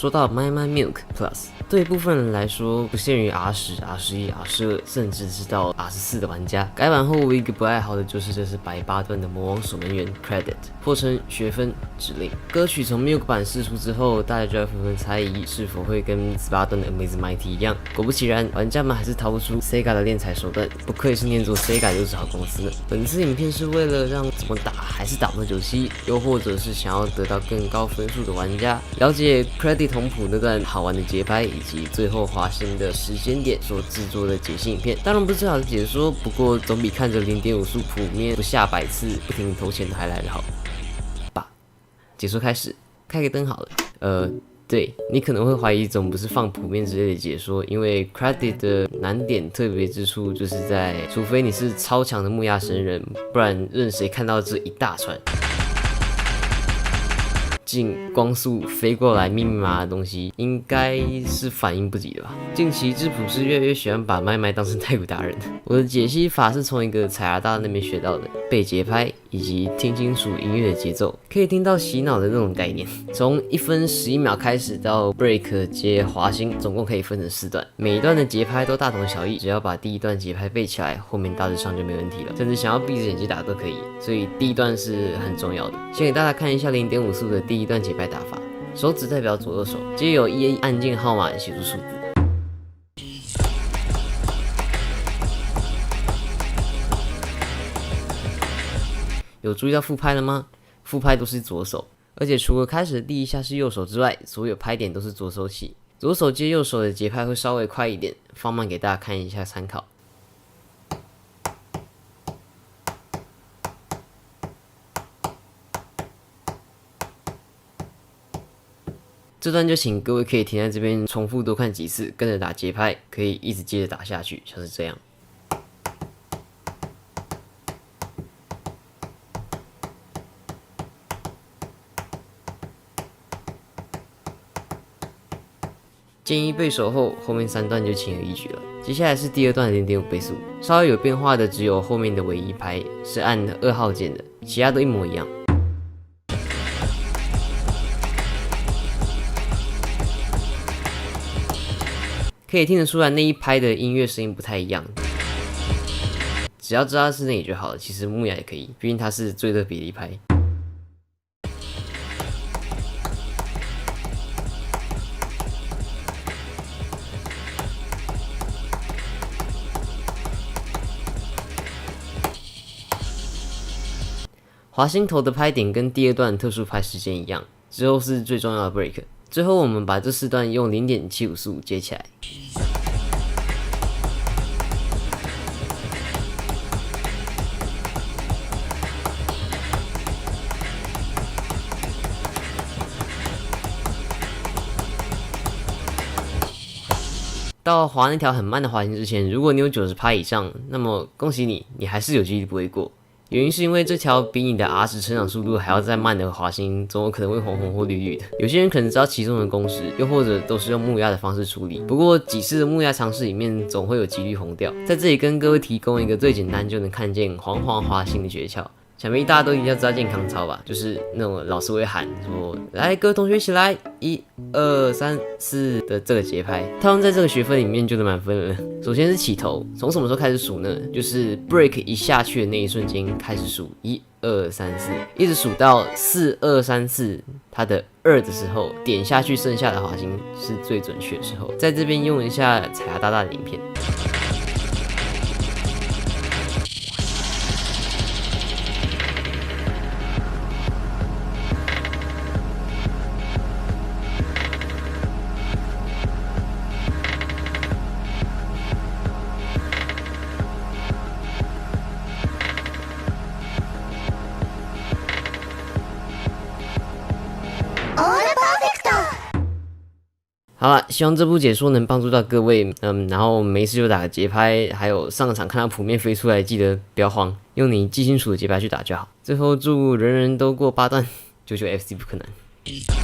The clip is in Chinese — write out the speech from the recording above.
说到 My My Milk Plus， 对部分人来说，不限于 R10、R11、R12，甚至是到 R14的玩家，改版后我一个不爱好的就是这是白8段的魔王守门员 Credit， 或称学分指令。歌曲从 Milk 版释出之后，大家就要纷纷猜疑是否会跟18段的 Amaze Mighty 一样。果不其然，玩家们还是逃不出 Sega 的敛财手段，不愧是念作 Sega 就是好公司呢。本次影片是为了让怎么打还是打不97，又或者是想要得到更高分数的玩家，了解 Credit 同谱那段好玩的节拍，以及最后滑行的时间点所制作的解析影片。当然不是最好的解说，不过总比看着0.5速谱面不下100次不停投钱的还来得好吧。解说开始，开个灯好了。对，你可能会怀疑总不是放谱面之类的解说，因为 Credit 的难点特别之处就是在，除非你是超强的木亚神人，不然任谁看到这一大串近光速飞过来密密麻麻的东西，应该是反应不及的吧。近期质谱师越来越喜欢把麦麦当成太鼓达人，我的解析法是从一个彩牙大那边学到的，背节拍以及听清楚音乐的节奏，可以听到洗脑的那种概念。从1分11秒开始到 break 接滑行，总共可以分成4段，每一段的节拍都大同小异，只要把第一段节拍背起来，后面大致上就没问题了，甚至想要闭着眼睛打都可以。所以第一段是很重要的。先给大家看一下0.5速的第一段节拍打法，手指代表左右手，接由1按键号码写出数字。有注意到复拍了吗？复拍都是左手，而且除了开始的第一下是右手之外，所有拍点都是左手起。左手接右手的节拍会稍微快一点，放慢给大家看一下参考。这段就请各位可以停在这边重复多看几次，跟着打节拍，可以一直接着打下去，像是这样。建议背熟后，后面3段就轻而易举了。接下来是第2段的0.5倍速，稍微有变化的只有后面的尾1拍是按2号键的，其他都一模一样。可以听得出来那一拍的音乐声音不太一样，只要知道是那里就好了。其实木雅也可以，毕竟它是最特别的一拍。滑行头的拍点跟第2段特殊拍时间一样，之后是最重要的 break。最后我们把这4段用0.75速接起来。到滑那条很慢的滑行之前，如果你有90%以上，那么恭喜你，你还是有几率不会过。原因是因为这条比你的 R10 成长速度还要再慢的滑行，总有可能会红红或绿绿的。有些人可能知道其中的公式，又或者都是用木压的方式处理。不过几次的木压尝试里面，总会有几率红掉。在这里跟各位提供一个最简单就能看见黄黄滑行的诀窍。想必大家都一定要知道健康操吧，就是那种老师会喊说：“来，各位同学起来，1、2、3、4的这个节拍，套用在这个学分里面就能满分了。首先是起头，从什么时候开始数呢？就是 break 一下去的那一瞬间开始数，1、2、3、4，一直数到4、2、3、4，它的2的时候点下去，剩下的滑行是最准确的时候。在这边用一下彩牙大大的影片。好了，希望这部解说能帮助到各位。然后没事就打个节拍，还有上场看到谱面飞出来，记得不要慌，用你记清楚的节拍去打就好。最后祝人人都过8段，救救 FC 不可能。